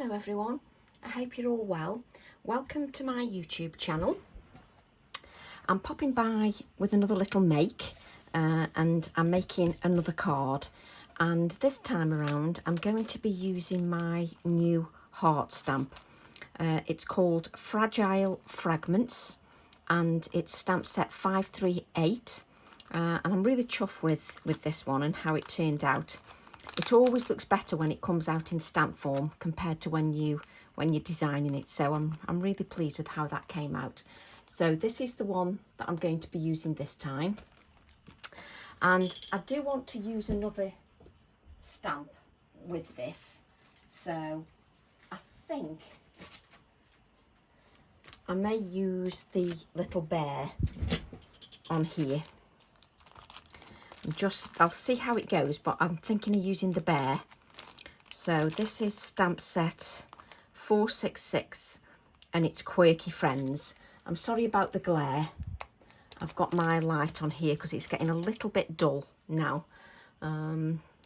Hello everyone, I hope you're all well. Welcome to my YouTube channel. I'm popping by with another little make and I'm making another card, and this time around I'm going to be using my new heart stamp. It's called Fragments and it's stamp set 538 and I'm really chuffed with this one and how it turned out. It always looks better when it comes out in stamp form compared to when you're designing it. So I'm really pleased with how that came out. So this is the one that I'm going to be using this time. And I do want to use another stamp with this. So I think I may use the little bear on here. I'll see how it goes, but I'm thinking of using the bear. So this is stamp set 466 and it's Quirky Friends. I'm sorry about the glare. I've got my light on here because it's getting a little bit dull now.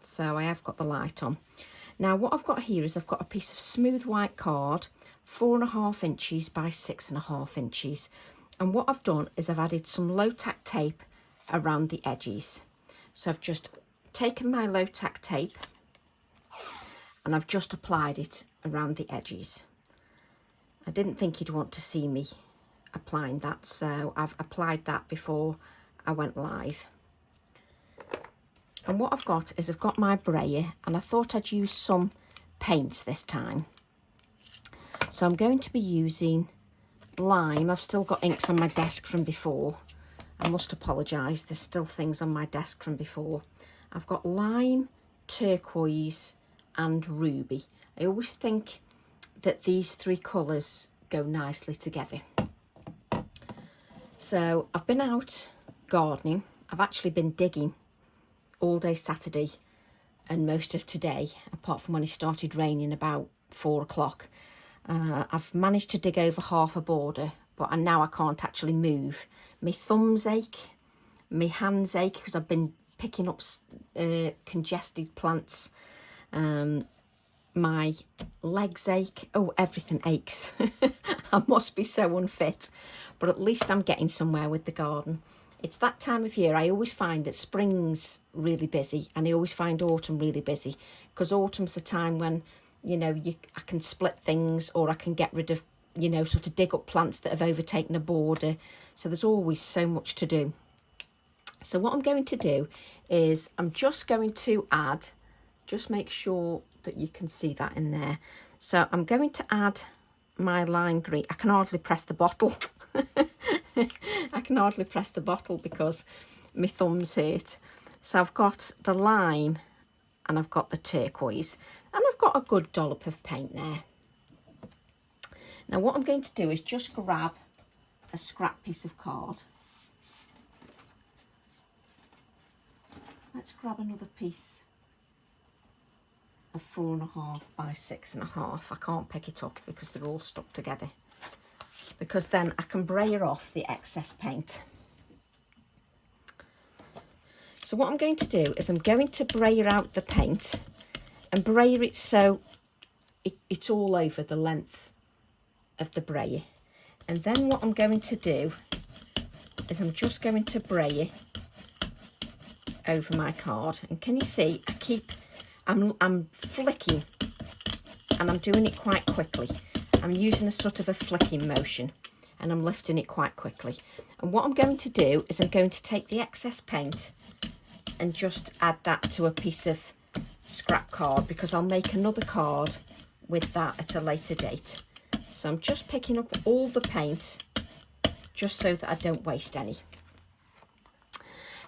So I have got the light on. Now what I've got here is I've got a piece of smooth white card, 4.5 inches by 6.5 inches. And what I've done is I've added some low tack tape around the edges. So I've just taken my low tack tape and I've just applied it around the edges. I didn't think you'd want to see me applying that, so I've applied that before I went live. And what I've got is I've got my brayer and I thought I'd use some paints this time. So I'm going to be using lime. I've still got inks on my desk from before. I must apologise, there's still things on my desk from before. I've got lime, turquoise and ruby. I always think that these three colours go nicely together. So I've been out gardening. I've actually been digging all day Saturday and most of today, apart from when it started raining about 4 o'clock. I've managed to dig over half a border, but now I can't actually move. My thumbs ache, my hands ache because I've been picking up congested plants. My legs ache. Oh, everything aches. I must be so unfit, but at least I'm getting somewhere with the garden. It's that time of year. I always find that spring's really busy and I always find autumn really busy, because autumn's the time when, you know, I can split things or I can get rid of, you know, sort of dig up plants that have overtaken a border. So there's always so much to do. So what I'm going to do is I'm just going to add, just make sure that you can see that in there. So I'm going to add my lime green. I can hardly press the bottle. I can hardly press the bottle because my thumbs hurt. So I've got the lime and I've got the turquoise and I've got a good dollop of paint there. Now what I'm going to do is just grab a scrap piece of card. Let's grab another piece of 4.5 by 6.5. I can't pick it up because they're all stuck together, because then I can brayer off the excess paint. So what I'm going to do is I'm going to brayer out the paint and brayer it so it's all over the length of the brayer. And then what I'm going to do is I'm just going to brayer over my card. And can you see I'm flicking and I'm doing it quite quickly. I'm using a sort of a flicking motion and I'm lifting it quite quickly. And what I'm going to do is I'm going to take the excess paint and just add that to a piece of scrap card, because I'll make another card with that at a later date. So I'm just picking up all the paint just so that I don't waste any.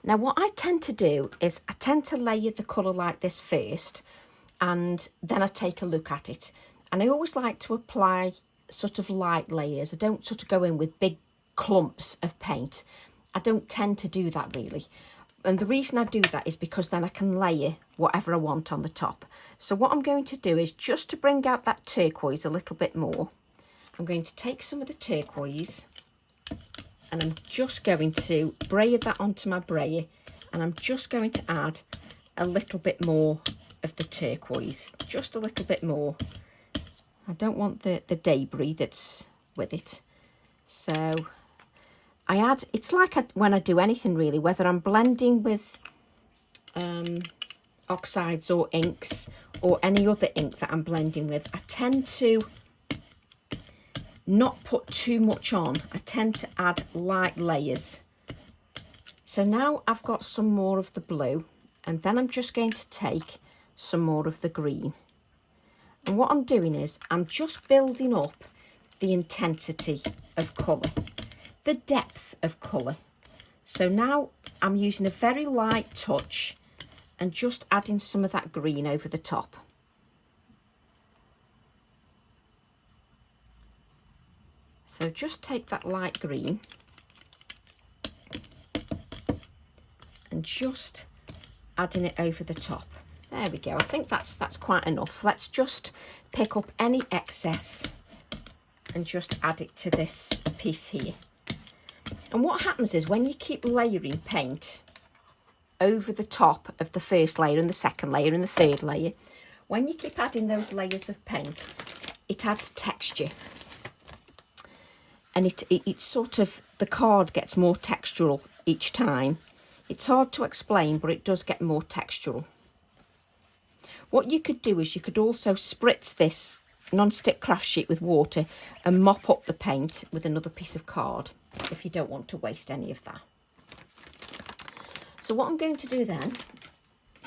Now what I tend to do is I tend to layer the colour like this first and then I take a look at it. And I always like to apply sort of light layers. I don't sort of go in with big clumps of paint. I don't tend to do that really. And the reason I do that is because then I can layer whatever I want on the top. So what I'm going to do is, just to bring out that turquoise a little bit more, I'm going to take some of the turquoise and I'm just going to brayer that onto my brayer, and I'm just going to add a little bit more of the turquoise, just a little bit more. I don't want the debris that's with it. So I add, it's like when I do anything really, whether I'm blending with oxides or inks or any other ink that I'm blending with, I tend to not put too much on. I tend to add light layers. So now I've got some more of the blue, and then I'm just going to take some more of the green. And what I'm doing is I'm just building up the intensity of colour, the depth of colour. So now I'm using a very light touch and just adding some of that green over the top. So just take that light green and just adding it over the top. There we go. I think that's quite enough. Let's just pick up any excess and just add it to this piece here. And what happens is when you keep layering paint over the top of the first layer and the second layer and the third layer, when you keep adding those layers of paint, it adds texture. And it sort of, the card gets more textural each time. It's hard to explain, but it does get more textural. What you could do is you could also spritz this non-stick craft sheet with water and mop up the paint with another piece of card if you don't want to waste any of that. So what I'm going to do then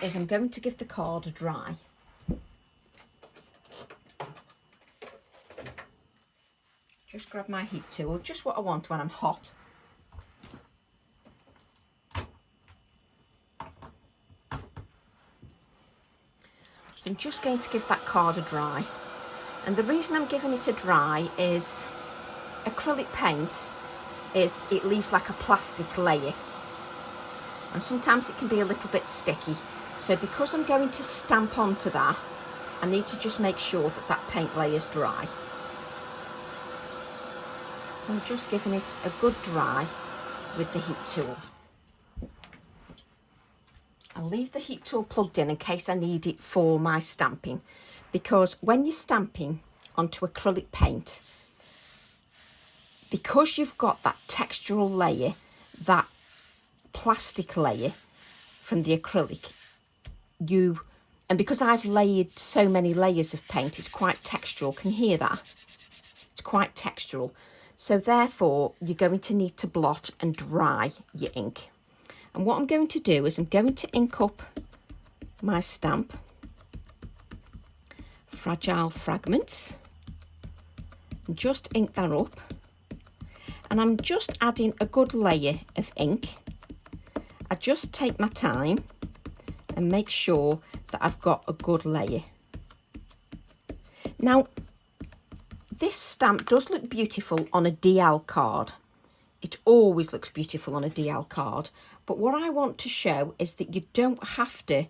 is I'm going to give the card a dry. Just grab my heat tool, just what I want when I'm hot. So I'm just going to give that card a dry. And the reason I'm giving it a dry is acrylic paint it leaves like a plastic layer. And sometimes it can be a little bit sticky. So because I'm going to stamp onto that, I need to just make sure that that paint layer is dry. So I'm just giving it a good dry with the heat tool. I'll leave the heat tool plugged in case I need it for my stamping, because when you're stamping onto acrylic paint, because you've got that textural layer, that plastic layer from the acrylic, and because I've layered so many layers of paint, it's quite textural. Can you hear that? It's quite textural. So therefore, you're going to need to blot and dry your ink. And what I'm going to do is I'm going to ink up my stamp, Fragile Fragments, and just ink that up. And I'm just adding a good layer of ink. I just take my time and make sure that I've got a good layer. Now, this stamp does look beautiful on a DL card. It always looks beautiful on a DL card. But what I want to show is that you don't have to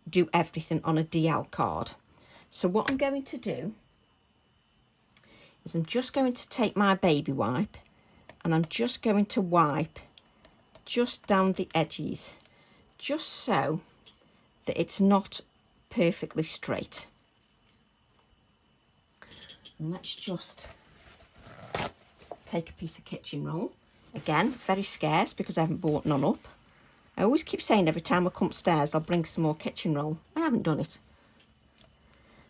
do everything on a DL card. So what I'm going to do is I'm just going to take my baby wipe and I'm just going to wipe just down the edges, just so that it's not perfectly straight. And let's just take a piece of kitchen roll. Again, very scarce because I haven't bought none up. I always keep saying every time I come upstairs I'll bring some more kitchen roll. I haven't done it.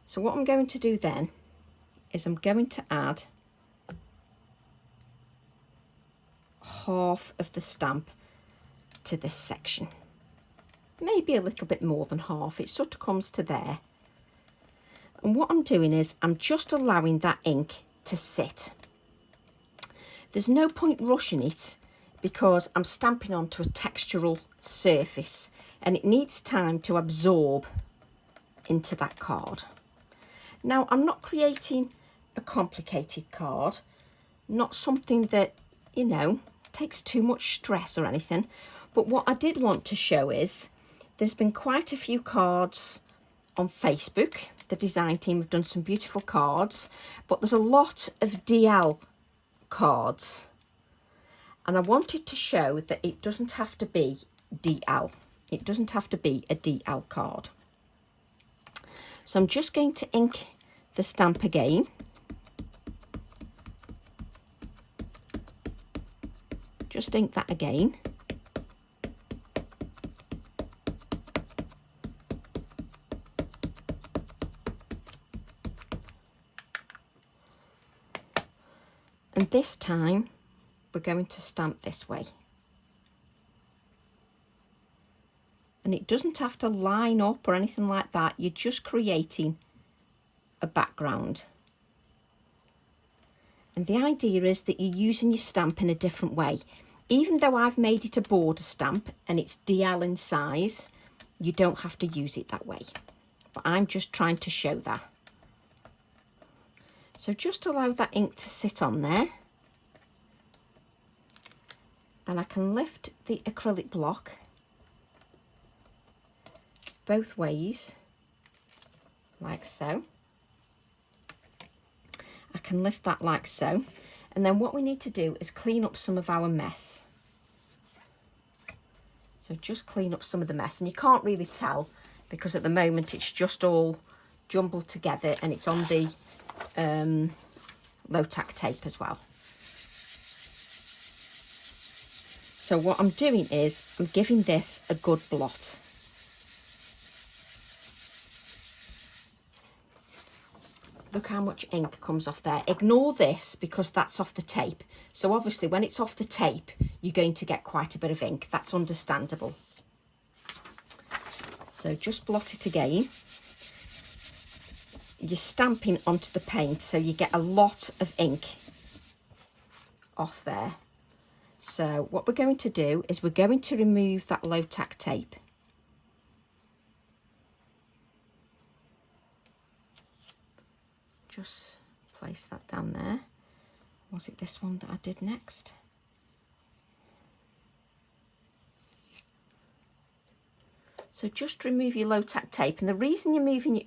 So what I'm going to do then is I'm going to add half of the stamp to this section. Maybe a little bit more than half. It sort of comes to there. And what I'm doing is I'm just allowing that ink to sit. There's no point rushing it because I'm stamping onto a textural surface and it needs time to absorb into that card. Now, I'm not creating a complicated card, not something that, you know, takes too much stress or anything. But what I did want to show is there's been quite a few cards on Facebook. The design team have done some beautiful cards, but there's a lot of DL cards. And I wanted to show that it doesn't have to be DL. It doesn't have to be a DL card. So I'm just going to ink the stamp again. Just ink that again. And this time we're going to stamp this way. And it doesn't have to line up or anything like that. You're just creating a background. And the idea is that you're using your stamp in a different way. Even though I've made it a border stamp and it's DL in size, you don't have to use it that way. But I'm just trying to show that. So just allow that ink to sit on there. Then I can lift the acrylic block both ways, like so. I can lift that like so. And then what we need to do is clean up some of our mess. So just clean up some of the mess. And you can't really tell because at the moment it's just all jumbled together and it's on the low tack tape as well. So what I'm doing is I'm giving this a good blot. Look how much ink comes off there. Ignore this because that's off the tape. So obviously when it's off the tape, you're going to get quite a bit of ink. That's understandable. So just blot it again. You're stamping onto the paint, so you get a lot of ink off there. So what we're going to do is we're going to remove that low tack tape. Just place that down there. Was it this one that I did next? So just remove your low tack tape, and the reason you're moving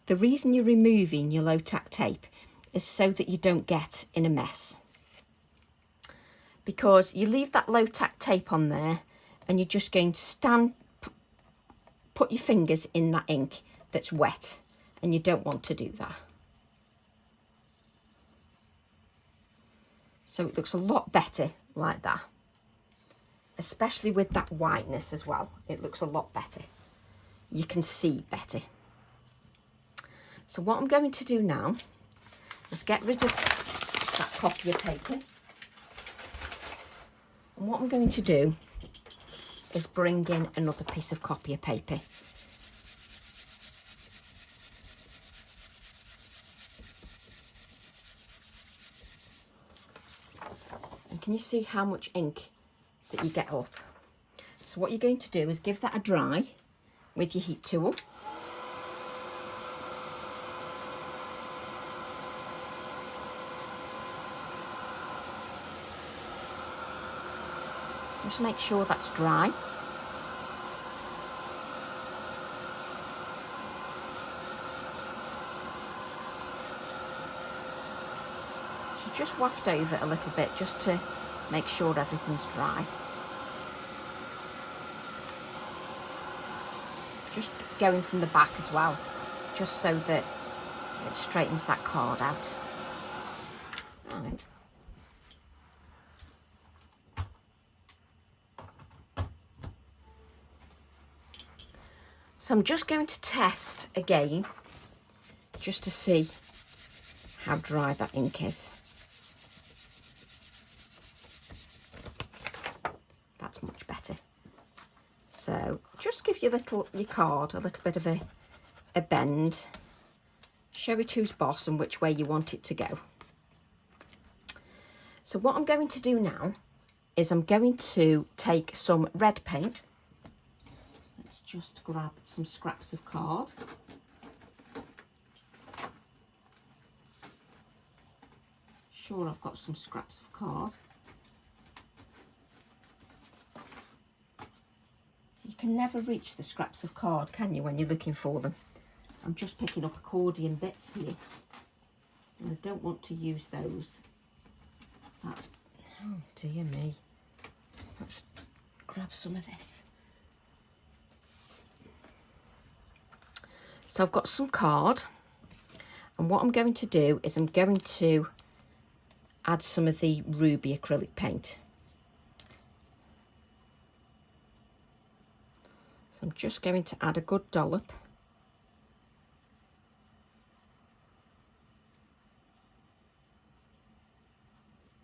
the reason you're removing your low tack tape is so that you don't get in a mess. Because you leave that low tack tape on there and you're just going to put your fingers in that ink that's wet. And you don't want to do that. So it looks a lot better like that. Especially with that whiteness as well. It looks a lot better. You can see better. So what I'm going to do now is get rid of that copier paper. And what I'm going to do is bring in another piece of copier paper. Can you see how much ink that you get up? So what you're going to do is give that a dry with your heat tool. Just make sure that's dry. So just waft over a little bit just to make sure everything's dry. Just going from the back as well, just so that it straightens that card out. Right. So I'm just going to test again, just to see how dry that ink is. That's much better. So just give your card a little bit of a bend. Show it who's boss and which way you want it to go. So what I'm going to do now is I'm going to take some red paint. Let's just grab some scraps of card. Sure, I've got some scraps of card. You can never reach the scraps of card, can you, when you're looking for them? I'm just picking up accordion bits here. And I don't want to use those. That's, oh dear me. Let's grab some of this. So I've got some card, and what I'm going to do is I'm going to add some of the ruby acrylic paint. So I'm just going to add a good dollop.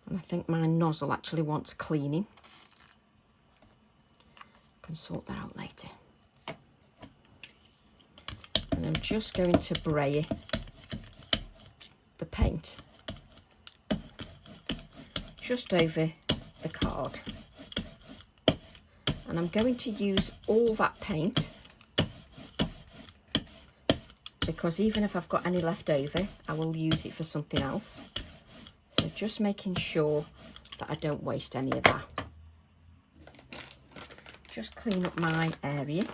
And I think my nozzle actually wants cleaning. I can sort that out later. And I'm just going to spray the paint just over the card. And I'm going to use all that paint because even if I've got any left over, I will use it for something else. So just making sure that I don't waste any of that. Just clean up my area.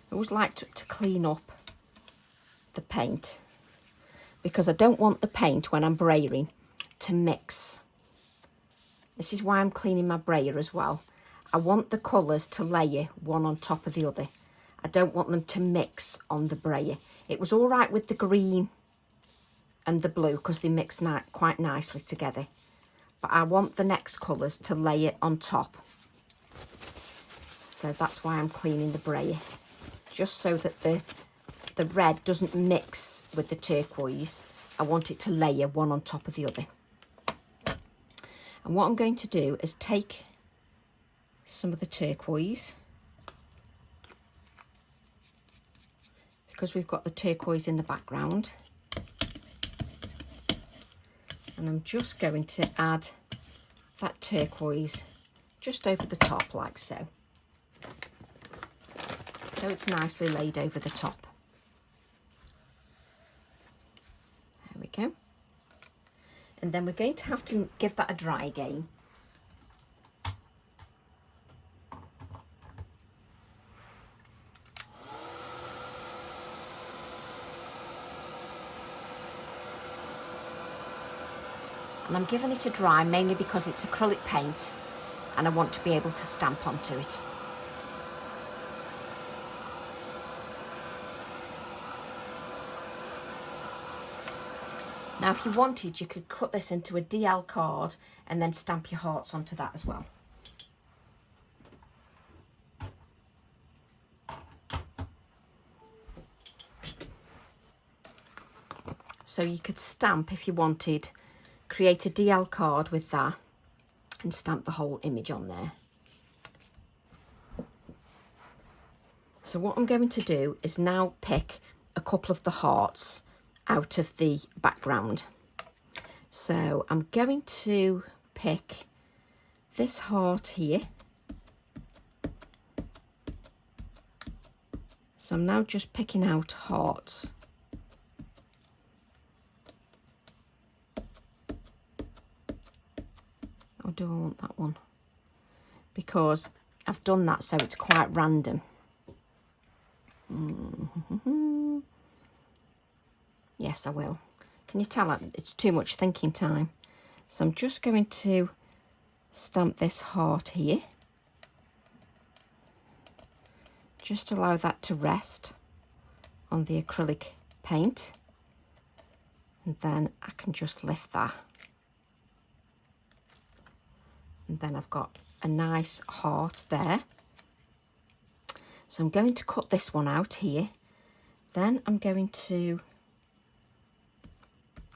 I always like to clean up the paint because I don't want the paint when I'm braying to mix. This is why I'm cleaning my brayer as well. I want the colours to layer one on top of the other. I don't want them to mix on the brayer. It was all right with the green and the blue because they mix quite nicely together. But I want the next colours to layer on top. So that's why I'm cleaning the brayer. Just so that the red doesn't mix with the turquoise. I want it to layer one on top of the other. And what I'm going to do is take some of the turquoise, because we've got the turquoise in the background, and I'm just going to add that turquoise just over the top like so. So it's nicely laid over the top. There we go. And then we're going to have to give that a dry again. And I'm giving it a dry mainly because it's acrylic paint and I want to be able to stamp onto it. Now, if you wanted, you could cut this into a DL card and then stamp your hearts onto that as well. So you could stamp, if you wanted, create a DL card with that and stamp the whole image on there. So what I'm going to do is now pick a couple of the hearts out of the background. So I'm going to pick this heart here. So I'm now just picking out hearts. Or do I want that one? Because I've done that so it's quite random. Yes, I will. Can you tell it's too much thinking time? So I'm just going to stamp this heart here. Just allow that to rest on the acrylic paint. And then I can just lift that. And then I've got a nice heart there. So I'm going to cut this one out here. Then I'm going to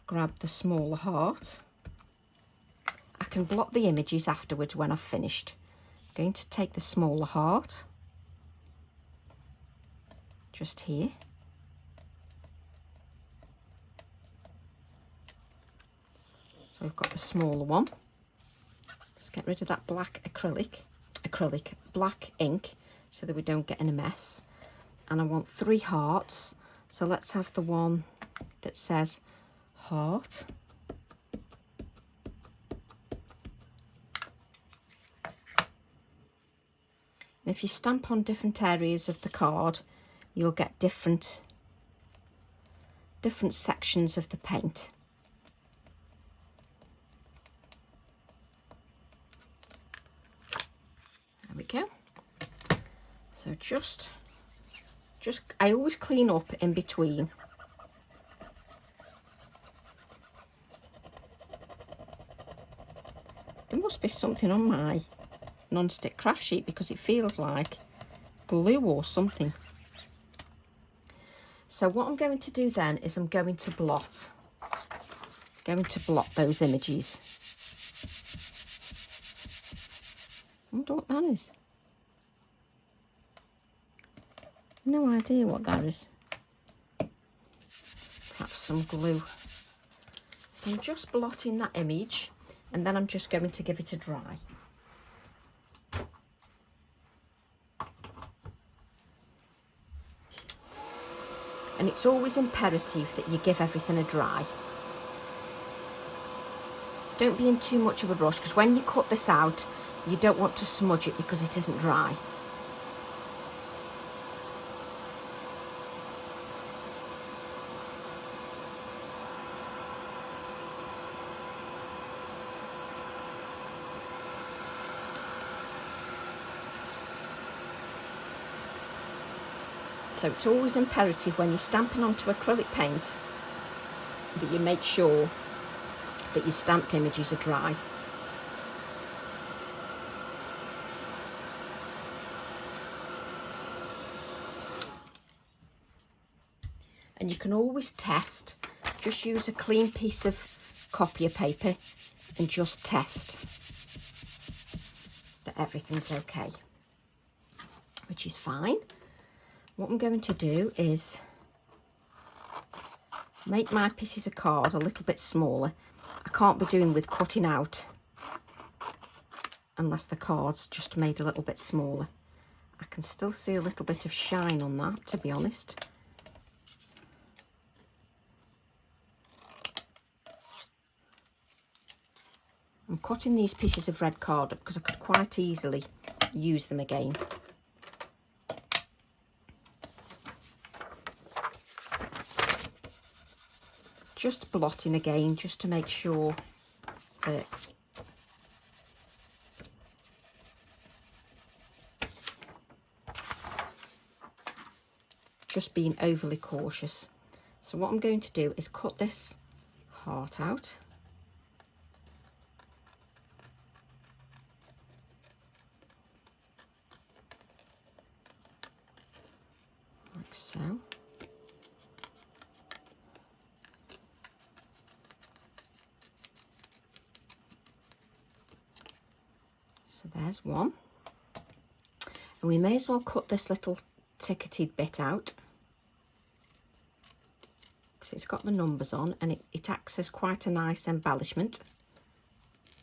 grab the smaller heart. I can block the images afterwards when I've finished. I'm going to take the smaller heart, just here. So we've got the smaller one. Let's get rid of that black black ink so that we don't get in a mess. And I want 3 hearts. So let's have the one that says heart. And if you stamp on different areas of the card, you'll get different sections of the paint. So just I always clean up in between. There must be something on my non-stick craft sheet because it feels like glue or something. So what I'm going to do then is I'm going to blot those images. I wonder what that is. No idea what that is. Perhaps some glue. So I'm just blotting that image and then I'm just going to give it a dry. And it's always imperative that you give everything a dry. Don't be in too much of a rush, because when you cut this out, you don't want to smudge it because it isn't dry. So it's always imperative when you're stamping onto acrylic paint that you make sure that your stamped images are dry. And you can always test, just use a clean piece of copier paper and just test that everything's okay, which is fine. What I'm going to do is make my pieces of card a little bit smaller. I can't be doing with cutting out unless the card's just made a little bit smaller. I can still see a little bit of shine on that, to be honest. I'm cutting these pieces of red card up because I could quite easily use them again. Just blotting again, just to make sure that just being overly cautious. So what I'm going to do is cut this heart out. Like so. So there's one. And we may as well cut this little ticketed bit out, because it's got the numbers on and it acts as quite a nice embellishment.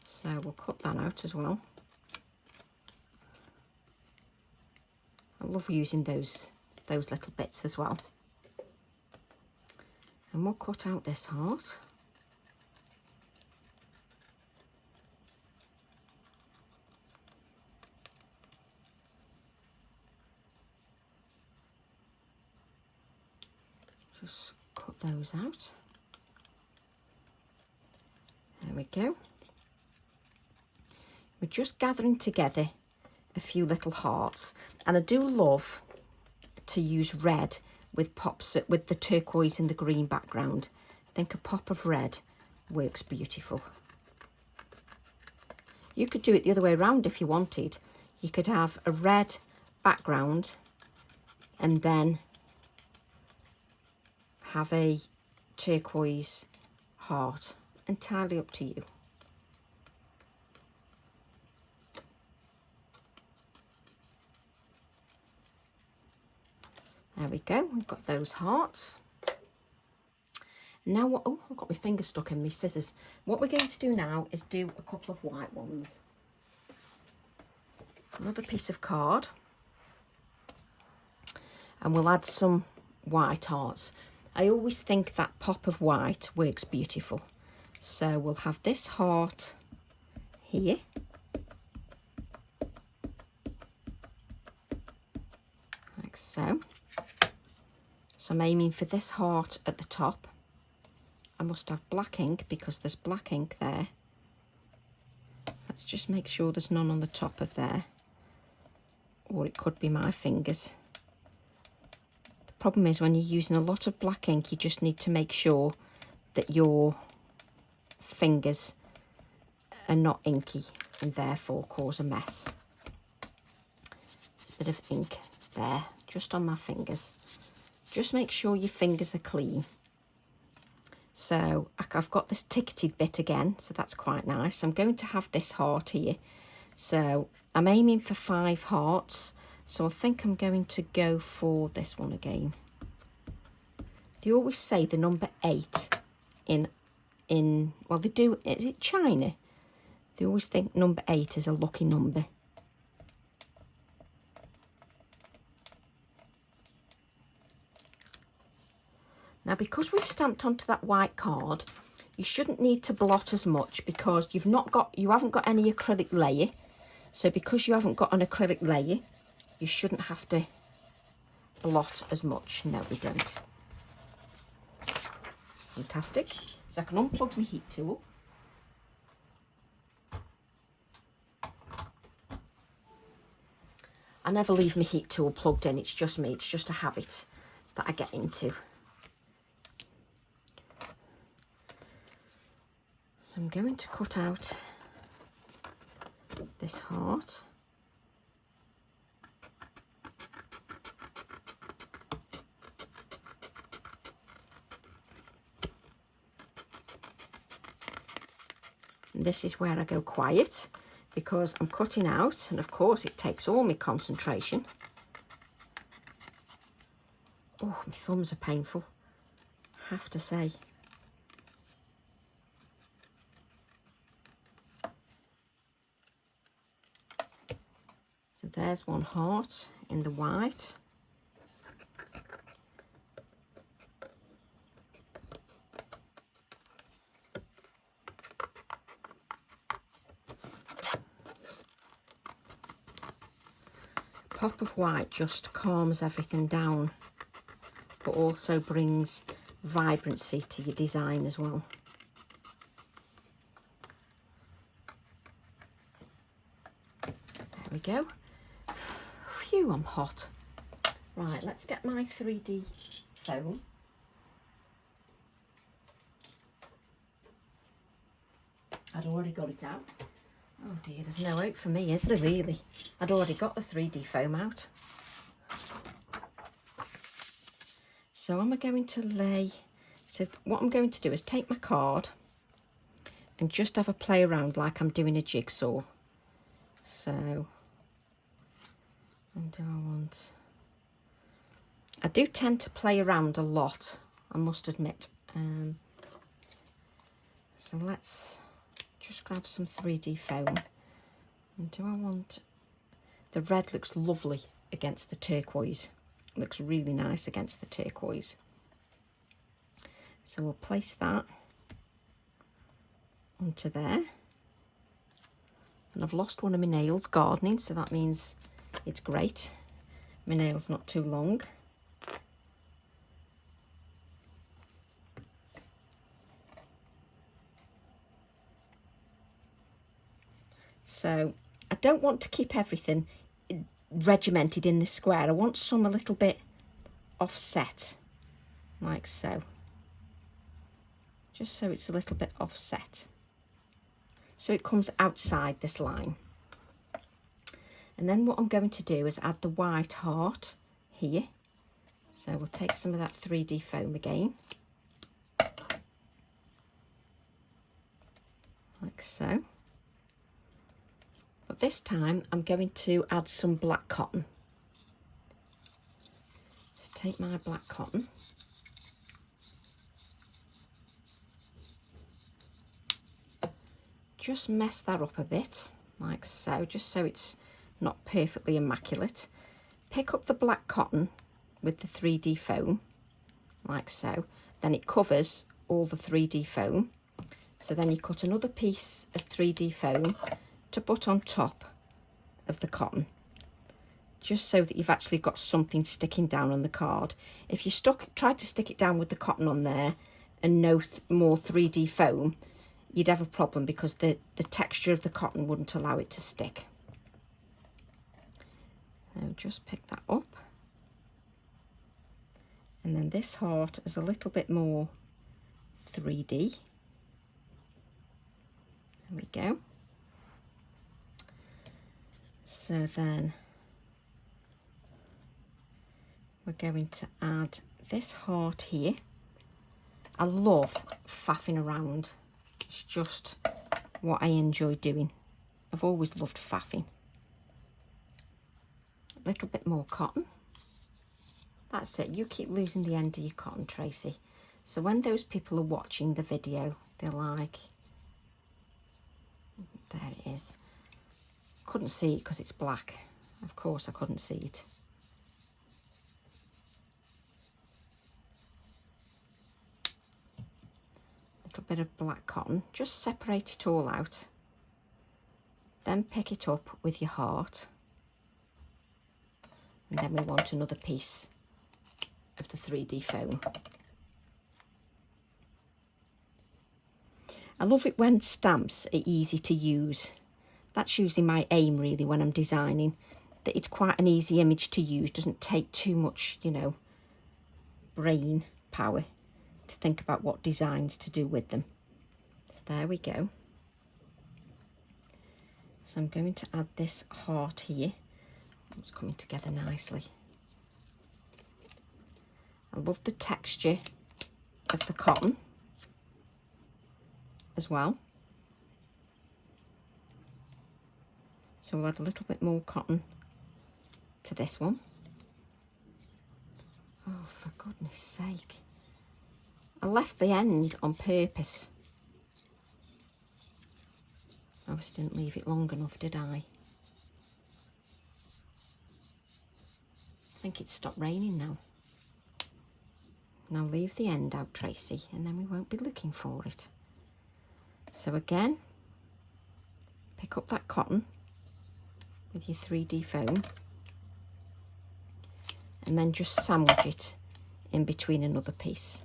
So we'll cut that out as well. I love using those little bits as well. And we'll cut out this heart. Just cut those out. There we go. We're just gathering together a few little hearts, and I do love to use red with pops with the turquoise and the green background. I think a pop of red works beautiful. You could do it the other way around if you wanted. You could have a red background and then have a turquoise heart. Entirely up to you. There we go, we've got those hearts. Now what, oh, I've got my finger stuck in my scissors. What we're going to do now is do a couple of white ones. Another piece of card. And we'll add some white hearts. I always think that pop of white works beautiful. So we'll have this heart here. Like so. So I'm aiming for this heart at the top. I must have black ink because there's black ink there. Let's just make sure there's none on the top of there. or it could be my fingers. The problem is when you're using a lot of black ink, you just need to make sure that your fingers are not inky and therefore cause a mess. There's a bit of ink there, just on my fingers. Just make sure your fingers are clean. So I've got this ticketed bit again, so that's quite nice. I'm going to have this heart here. So I'm aiming for 5 hearts. So I think I'm going to go for this one again. They always say the number 8 in well, they do, is it China? They always think number 8 is a lucky number. Now, because we've stamped onto that white card, you shouldn't need to blot as much because you haven't got any acrylic layer. So because you haven't got an acrylic layer, you shouldn't have to blot as much. No, we don't. Fantastic. So I can unplug my heat tool. I never leave my heat tool plugged in. It's just me. It's just a habit that I get into. So I'm going to cut out this heart. And this is where I go quiet because I'm cutting out, and of course it takes all my concentration. Oh, my thumbs are painful, I have to say. So there's one heart in the white. A pop of white just calms everything down, but also brings vibrancy to your design as well. There we go. Phew, I'm hot. Right, let's get my 3D foam. I'd already got it out. Oh dear, there's no hope for me, is there really? I'd already got the 3D foam out. So am I going to lay... So what I'm going to do is take my card and just have a play around like I'm doing a jigsaw. So... And do I want... I do tend to play around a lot, I must admit. So let's just grab some 3D foam. And do I want... The red looks lovely against the turquoise. It looks really nice against the turquoise. So we'll place that onto there. And I've lost one of my nails gardening, so that means it's great. My nail's not too long. So I don't want to keep everything regimented in this square. I want some a little bit offset, like so. Just so it's a little bit offset. So it comes outside this line. And then what I'm going to do is add the white heart here. So we'll take some of that 3D foam again. Like so. But this time I'm going to add some black cotton. So take my black cotton. Just mess that up a bit, like so, just so it's not perfectly immaculate. Pick up the black cotton with the 3D foam, like so. Then it covers all the 3D foam. So then you cut another piece of 3D foam to put on top of the cotton, just so that you've actually got something sticking down on the card. If you tried to stick it down with the cotton on there and no more 3D foam, you'd have a problem because the texture of the cotton wouldn't allow it to stick. So just pick that up. And then this heart is a little bit more 3D. There we go. So then we're going to add this heart here. I love faffing around. It's just what I enjoy doing. I've always loved faffing. A little bit more cotton. That's it. You keep losing the end of your cotton, Tracy. So when those people are watching the video, they're like, there it is. Couldn't see it because it's black. Of course I couldn't see it. Little bit of black cotton. Just separate it all out. Then pick it up with your heart. And then we want another piece of the 3D foam. I love it when stamps are easy to use. That's usually my aim really when I'm designing, that it's quite an easy image to use, doesn't take too much, you know, brain power to think about what designs to do with them. So there we go. So I'm going to add this heart here. It's coming together nicely. I love the texture of the cotton as well. So we'll add a little bit more cotton to this one. Oh, for goodness sake. I left the end on purpose. Obviously didn't leave it long enough, did I? I think it's stopped raining now. Now leave the end out, Tracy, and then we won't be looking for it. So again, pick up that cotton with your 3D foam and then just sandwich it in between another piece.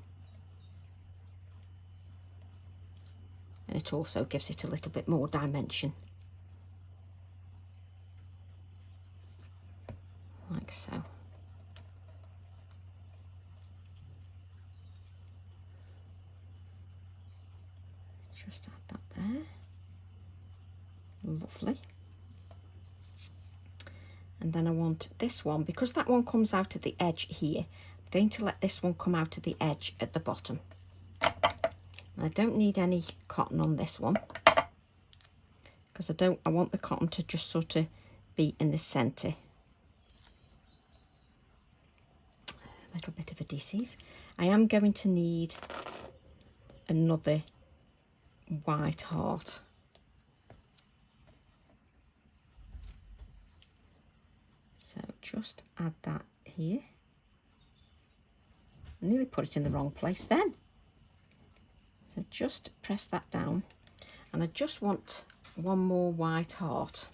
And it also gives it a little bit more dimension. Like so. Just add that there. Lovely. And then I want this one, because that one comes out at the edge here, I'm going to let this one come out at the edge at the bottom. I don't need any cotton on this one because I want the cotton to just sort of be in the centre. A little bit of adhesive. I am going to need another white heart. So just add that here. I nearly put it in the wrong place then. So just press that down, and I just want one more white heart.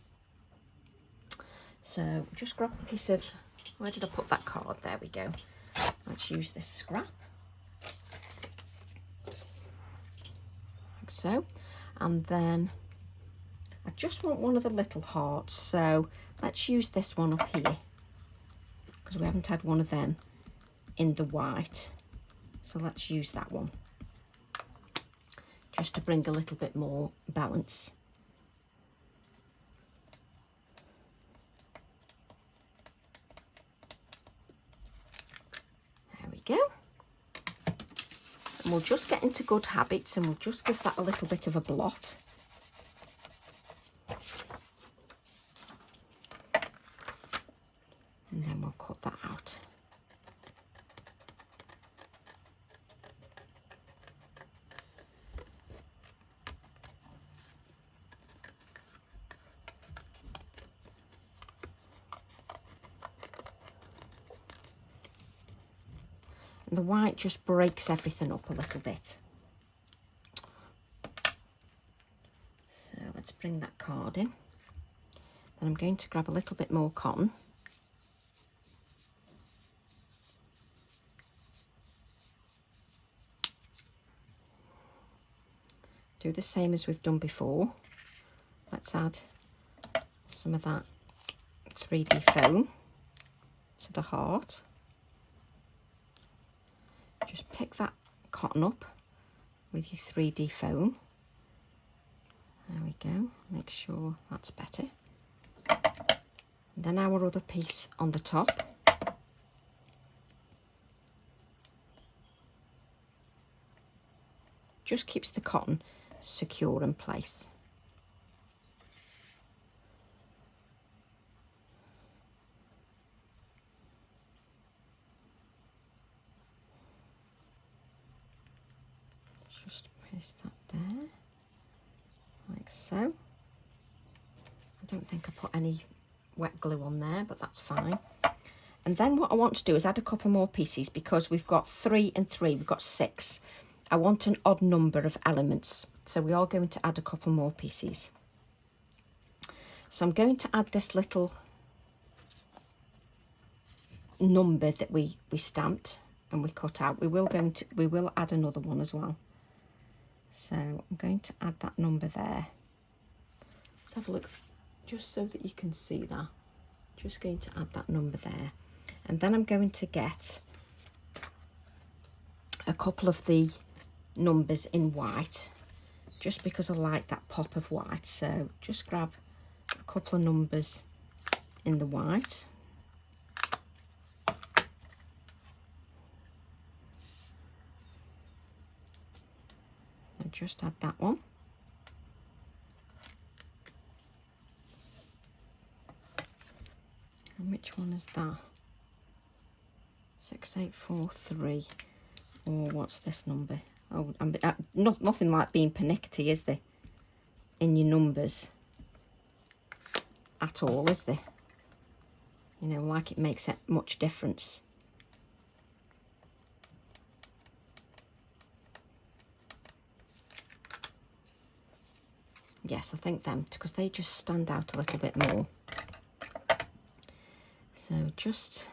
So just grab a piece of, where did I put that card? There we go. Let's use this scrap. Like so. And then I just want one of the little hearts. So let's use this one up here because we haven't had one of them in the white. So let's use that one, just to bring a little bit more balance. There we go. And we'll just get into good habits and we'll just give that a little bit of a blot. And then we'll cut that out. The white just breaks everything up a little bit. So let's bring that card in. Then I'm going to grab a little bit more cotton. Do the same as we've done before. Let's add some of that 3D foam. to the heart. Just pick that cotton up with your 3D foam. There we go, make sure that's better. Then our other piece on the top. Just keeps the cotton secure in place. Just place that there, like so. I don't think I put any wet glue on there, but that's fine. And then what I want to do is add a couple more pieces, because we've got 3 and 3, we've got 6. I want an odd number of elements, so we are going to add a couple more pieces. So I'm going to add this little number that we stamped and we cut out. We will add another one as well. So I'm going to add that number there. Let's have a look, just so that you can see that. Just going to add that number there. And then I'm going to get a couple of the numbers in white, just because I like that pop of white. So just grab a couple of numbers in the white. And just add that one. And which one is that? 6843, or what's this number? Oh, nothing like being pernickety, is there, in your numbers at all, is there? You know, like it makes it much difference. Yes, I think them, because they just stand out a little bit more. So just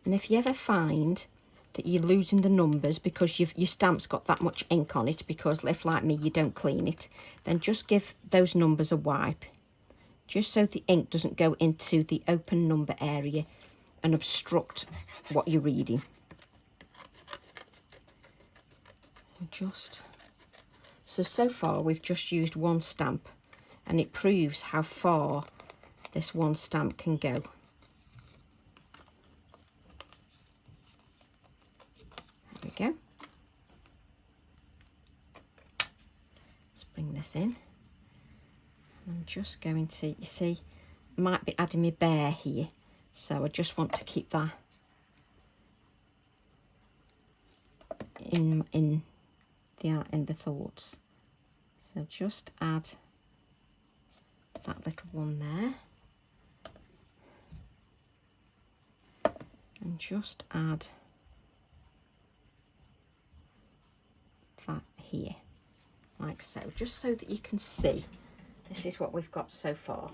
and if you ever find that you're losing the numbers because your stamp's got that much ink on it, because if, like me, you don't clean it, then just give those numbers a wipe, just so the ink doesn't go into the open number area and obstruct what you're reading. So far we've just used one stamp, and it proves how far this one stamp can go. There we go. Let's bring this in. I'm just going to, you see, might be adding my bear here, so I just want to keep that in the thoughts. So just add that little one there, and just add that here, like so, just so that you can see this is what we've got so far,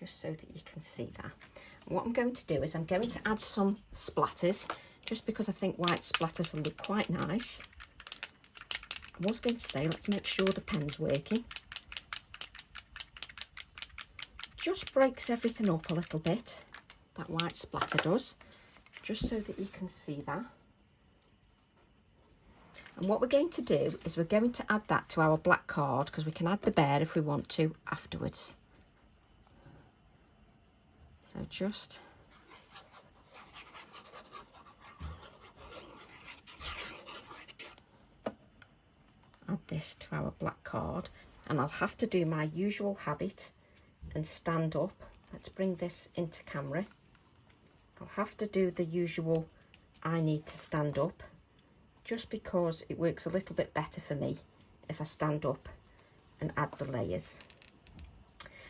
just so that you can see that. And what I'm going to do is I'm going to add some splatters, just because I think white splatters will look quite nice. I was going to say, let's make sure the pen's working. Just breaks everything up a little bit, that white splatter does, just so that you can see that. And what we're going to do is we're going to add that to our black card, because we can add the bear if we want to afterwards. So just add this to our black card, and I'll have to do my usual habit and stand up. Let's bring this into camera. I'll have to do the usual, I need to stand up, just because it works a little bit better for me if I stand up and add the layers.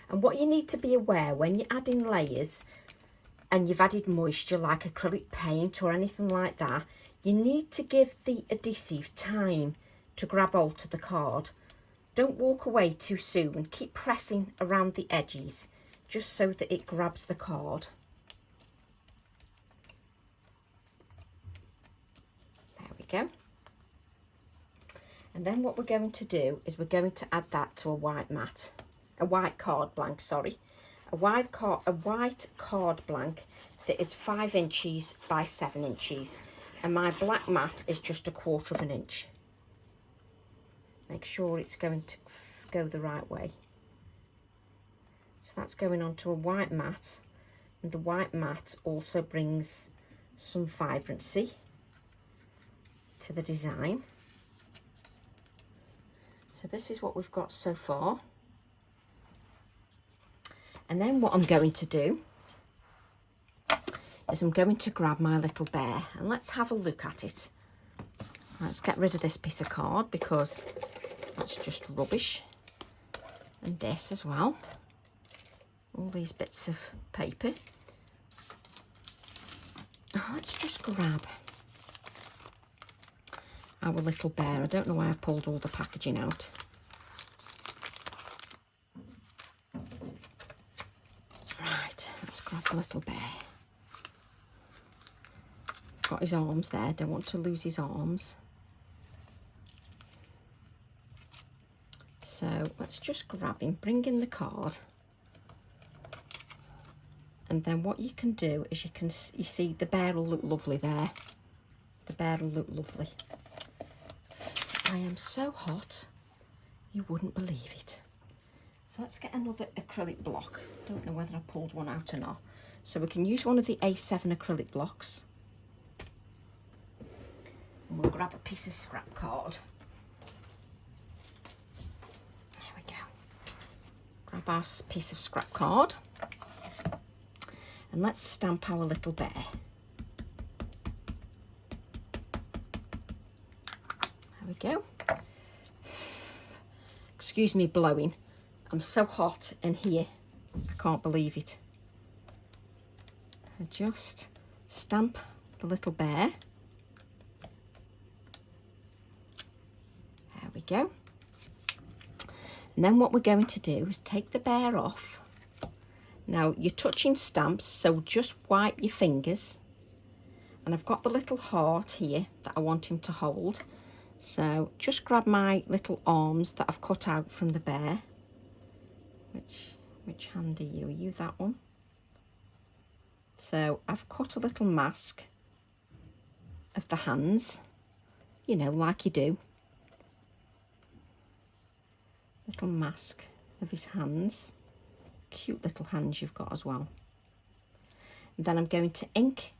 And what you need to be aware when you're adding layers and you've added moisture like acrylic paint or anything like that, you need to give the adhesive time to grab hold of the card. Don't walk away too soon. Keep pressing around the edges just so that it grabs the card. There we go. And then what we're going to do is we're going to add that to a white mat, a white card blank, sorry. A white card blank that is 5 inches by 7 inches. And my black mat is just 1/4 inch. Make sure it's going to go the right way. So that's going onto a white mat, and the white mat also brings some vibrancy to the design. So this is what we've got so far. And then what I'm going to do is I'm going to grab my little bear and let's have a look at it. Let's get rid of this piece of card because that's just rubbish. And this as well. All these bits of paper. Let's just grab our little bear. I don't know why I pulled all the packaging out. Right, let's grab the little bear. Got his arms there, don't want to lose his arms. So let's just grab him, bring in the card. And then what you can do is you see the bear will look lovely there. The bear will look lovely. I am so hot, you wouldn't believe it. So let's get another acrylic block. Don't know whether I pulled one out or not. So we can use one of the A7 acrylic blocks. And we'll grab a piece of scrap card. There we go. Grab our piece of scrap card. And let's stamp our little bear. There we go. Excuse me blowing. I'm so hot in here. I can't believe it. I just stamp the little bear. There we go. And then what we're going to do is take the bear off. Now you're touching stamps, so just wipe your fingers. And I've got the little heart here that I want him to hold. So just grab my little arms that I've cut out from the bear. Which hand are you? Are you that one? So I've cut a little mask of the hands, you know, like you do. Little mask of his hands. Cute little hands you've got as well. And then I'm going to ink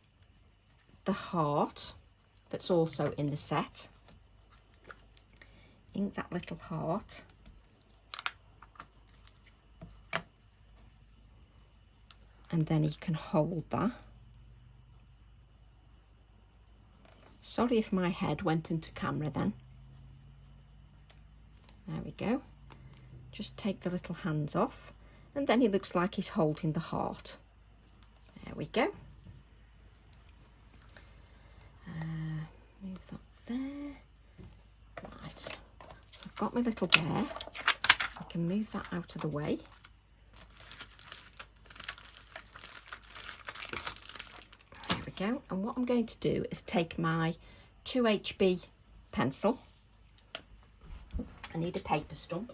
the heart that's also in the set. Ink that little heart. And then he can hold that. Sorry if my head went into camera then. There we go. Just take the little hands off. And then he looks like he's holding the heart. There we go. Move that there. Right. So I've got my little bear. I can move that out of the way. There we go. And what I'm going to do is take my 2HB pencil. I need a paper stump.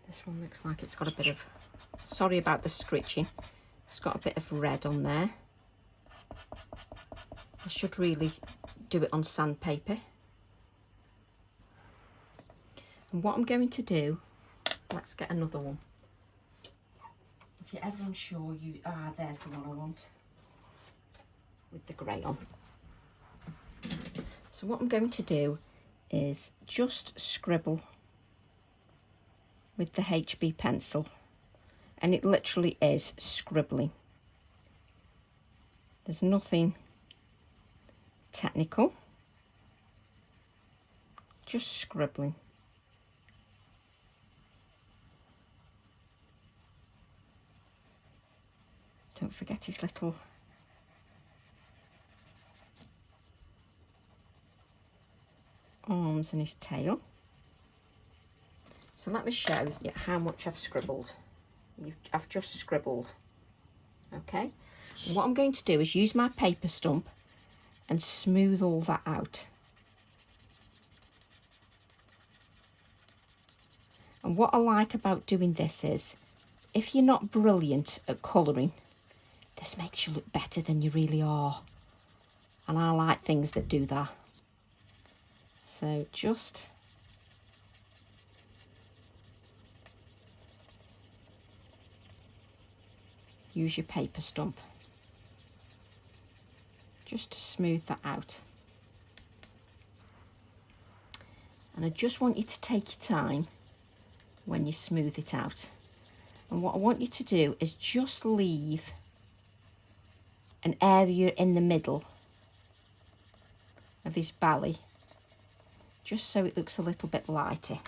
This one looks like it's got a bit of, sorry about the scritching, it's got a bit of red on there. I should really do it on sandpaper. And what I'm going to do, let's get another one. If you're ever unsure, there's the one I want, with the grey on. So what I'm going to do is just scribble with the HB pencil, and it literally is scribbling. There's nothing technical, just scribbling. Don't forget his little arms and his tail. So let me show you how much I've scribbled. I've just scribbled. Okay, And what I'm going to do is use my paper stump and smooth all that out. And what I like about doing this is, if you're not brilliant at colouring, this makes you look better than you really are. And I like things that do that. So just use your paper stump just to smooth that out. And I just want you to take your time when you smooth it out. And what I want you to do is just leave an area in the middle of his belly, just so it looks a little bit lighter.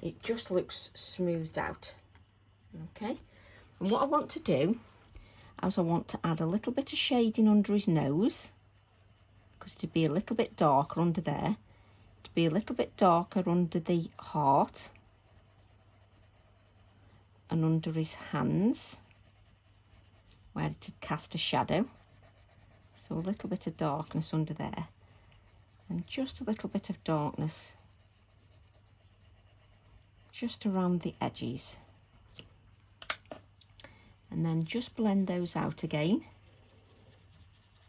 It just looks smoothed out. Okay, and what I want to do is I want to add a little bit of shading under his nose, because to be a little bit darker under there, to be a little bit darker under the heart and under his hands where it had cast a shadow. So a little bit of darkness under there and just a little bit of darkness just around the edges. And then just blend those out again,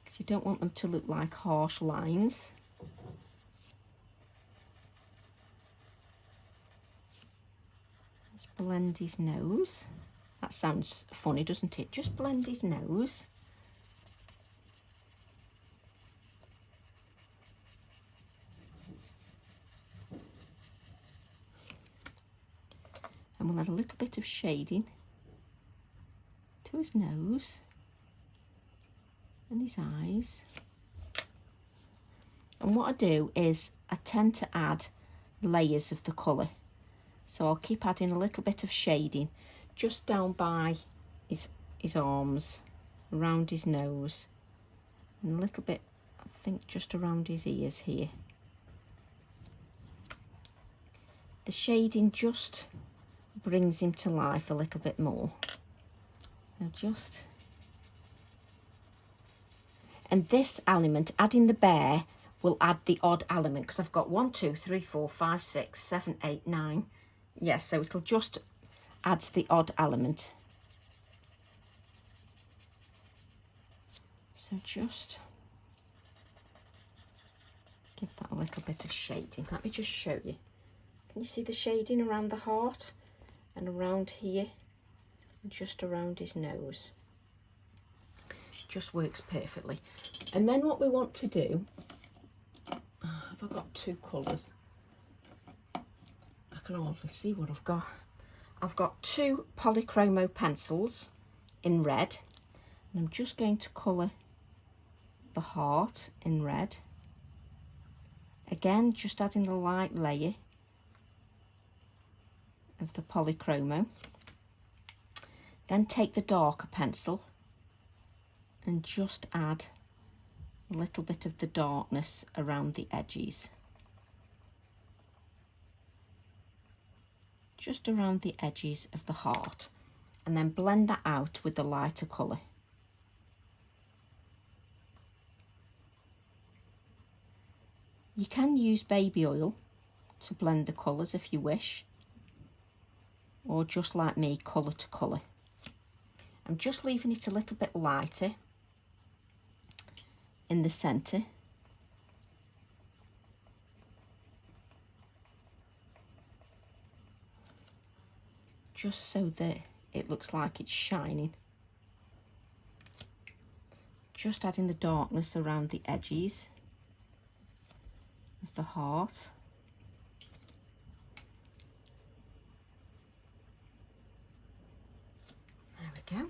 because you don't want them to look like harsh lines. Just blend his nose. That sounds funny, doesn't it? Just blend his nose. And we'll add a little bit of shading to his nose and his eyes. And what I do is I tend to add layers of the colour. So I'll keep adding a little bit of shading just down by his arms, around his nose, and a little bit, I think, just around his ears here. The shading just brings him to life a little bit more. So just, and this element, adding the bear, will add the odd element, because I've got 1, 2, 3, 4, 5, 6, 7, 8, 9. Yes, so it'll just add the odd element. So just give that a little bit of shading. Let me just show you. Can you see the shading around the heart and around here and just around his nose? Just works perfectly. And then what we want to do, have I got two colours? I can hardly see what I've got. I've got 2 polychromo pencils in red, and I'm just going to colour the heart in red. Again, just adding the light layer of the polychromo. Then take the darker pencil and just add a little bit of the darkness around the edges. Just around the edges of the heart, and then blend that out with the lighter colour. You can use baby oil to blend the colours if you wish, or just like me, colour to colour. I'm just leaving it a little bit lighter in the centre. Just so that it looks like it's shining. Just adding the darkness around the edges of the heart. There we go.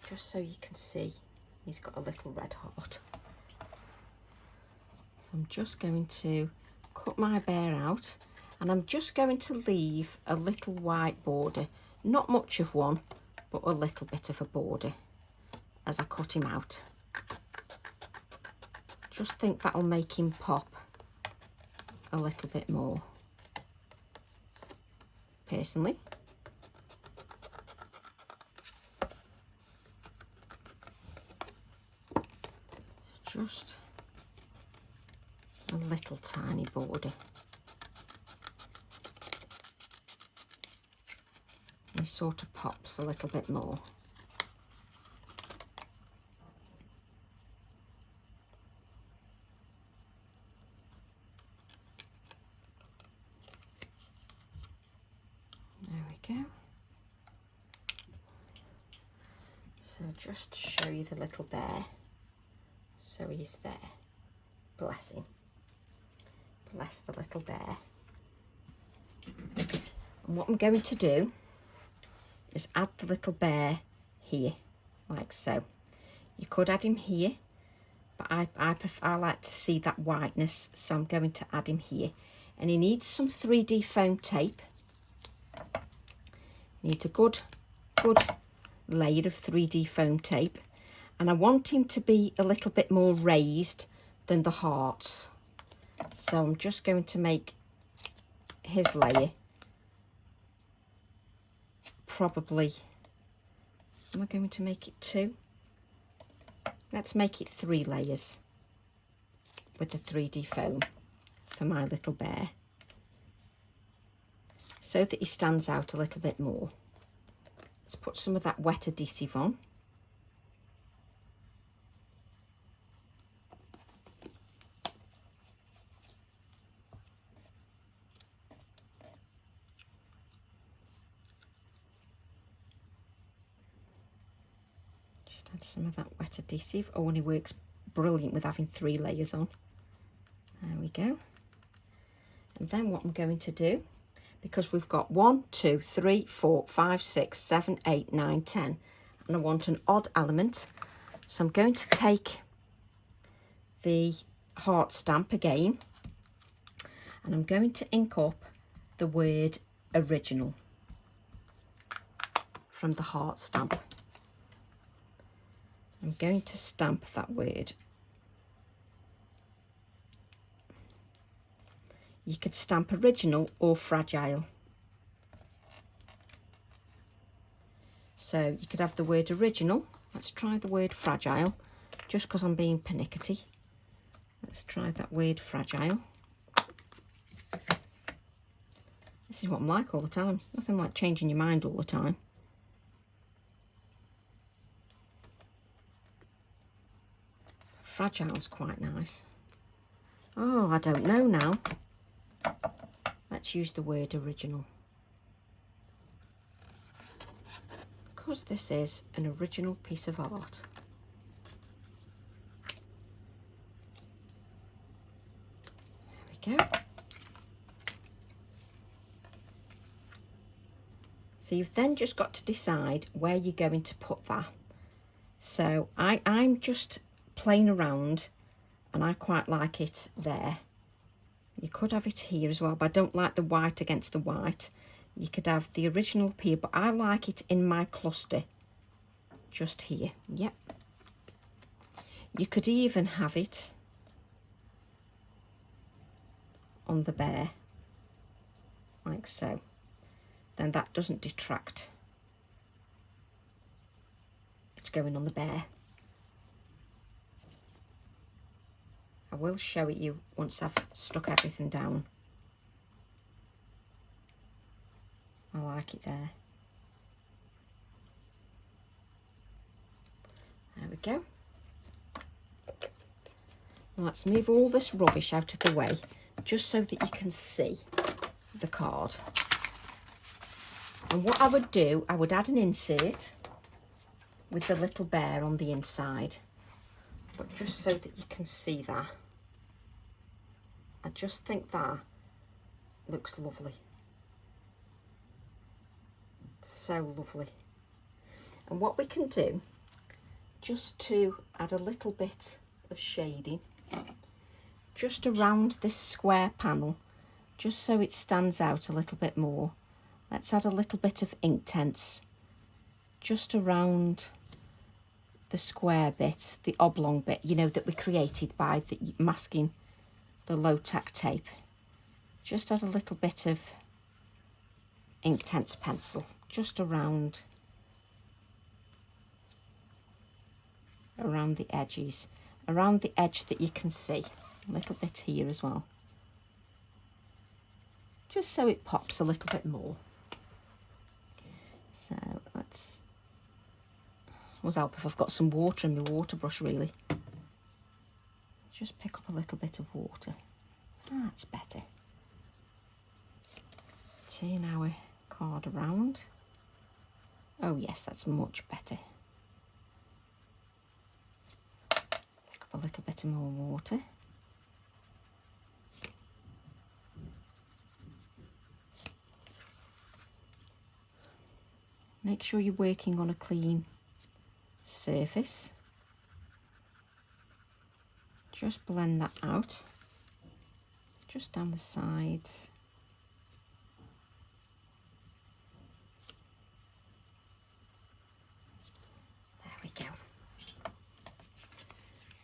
Just so you can see, he's got a little red heart. So I'm just going to cut my bear out, and I'm just going to leave a little white border, not much of one, but a little bit of a border as I cut him out. Just think that'll make him pop a little bit more, personally. just a little tiny border. He sort of pops a little bit more. There we go. So just to show you the little bear. So he's there. Bless him. Bless the little bear. And what I'm going to do is add the little bear here, like so. You could add him here, but I like to see that whiteness, so I'm going to add him here. And he needs some 3D foam tape. He needs a good layer of 3D foam tape, and I want him to be a little bit more raised than the hearts. So I'm just going to make his layer probably, am I going to make it 2? Let's make it 3 layers with the 3D foam for my little bear, so that he stands out a little bit more. Let's put some of that wet adhesive on. Just add some of that wet adhesive. Oh, and it works brilliant with having 3 layers on. There we go. And then what I'm going to do, because we've got 1, 2, 3, 4, 5, 6, 7, 8, 9, 10, and I want an odd element, so I'm going to take the heart stamp again, and I'm going to ink up the word original from the heart stamp. I'm going to stamp that word. You could stamp original or fragile. So you could have the word original. Let's try the word fragile, just because I'm being pernickety. Let's try that word fragile. This is what I'm like all the time. Nothing like changing your mind all the time. Fragile's quite nice. Oh, I don't know now. Let's use the word original, because this is an original piece of art. There we go. So you've then just got to decide where you're going to put that. So I'm just playing around, and I quite like it there. You could have it here as well, but I don't like the white against the white. You could have the original up here, but I like it in my cluster, just here. Yep. You could even have it on the bear, like so. Then that doesn't detract. It's going on the bear. I will show it you once I've stuck everything down. I like it there. There we go. Let's move all this rubbish out of the way, just so that you can see the card. And what I would do, I would add an insert with the little bear on the inside. But just so that you can see that. I just think that looks lovely. So lovely. And what we can do, just to add a little bit of shading, just around this square panel, just so it stands out a little bit more. Let's add a little bit of Inktense just around the square bit, the oblong bit, you know, that we created by the masking the low tack tape. Just add a little bit of Inktense pencil just around the edges, around the edge that you can see. A little bit here as well. Just so it pops a little bit more. So let's, would help if I've got some water in my water brush really. Just pick up a little bit of water. That's better. Turn our card around. Oh yes, that's much better. Pick up a little bit more water. Make sure you're working on a clean surface. Just blend that out, just down the sides. There we go.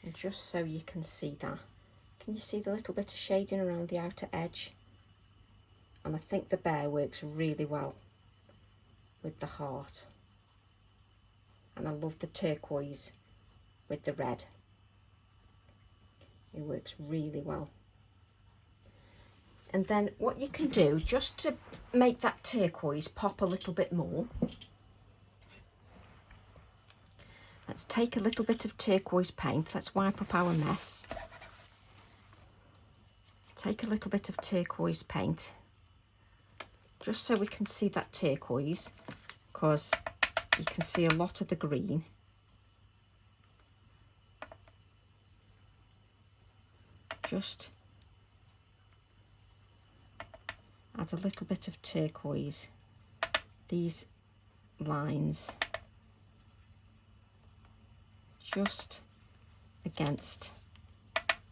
And just so you can see that, can you see the little bit of shading around the outer edge? And I think the bear works really well with the heart. And I love the turquoise with the red. It works really well. And then what you can do, just to make that turquoise pop a little bit more, let's take a little bit of turquoise paint. Let's wipe up our mess. Take a little bit of turquoise paint, just so we can see that turquoise, because you can see a lot of the green. Just add a little bit of turquoise, these lines, just against,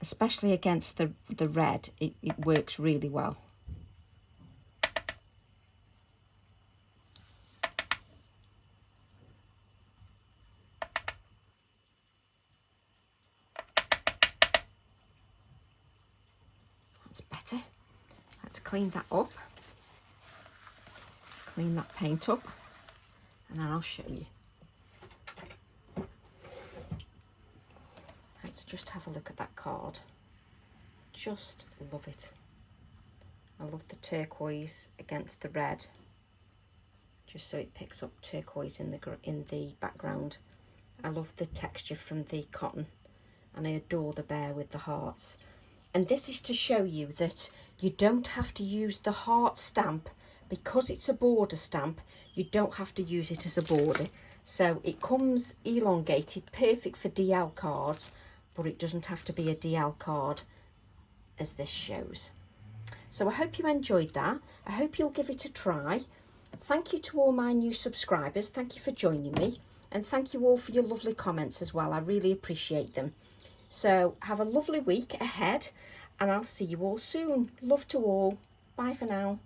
especially against the red, it works really well. That's better. Let's clean that up, clean that paint up, and then I'll show you. Let's just have a look at that card. Just love it. I love the turquoise against the red, just so it picks up turquoise in the background. I love the texture from the cotton, and I adore the bear with the hearts. And this is to show you that you don't have to use the heart stamp, because it's a border stamp. You don't have to use it as a border. So it comes elongated, perfect for DL cards, but it doesn't have to be a DL card as this shows. So I hope you enjoyed that. I hope you'll give it a try. Thank you to all my new subscribers. Thank you for joining me. And thank you all for your lovely comments as well. I really appreciate them. So have a lovely week ahead, and I'll see you all soon. Love to all. Bye for now.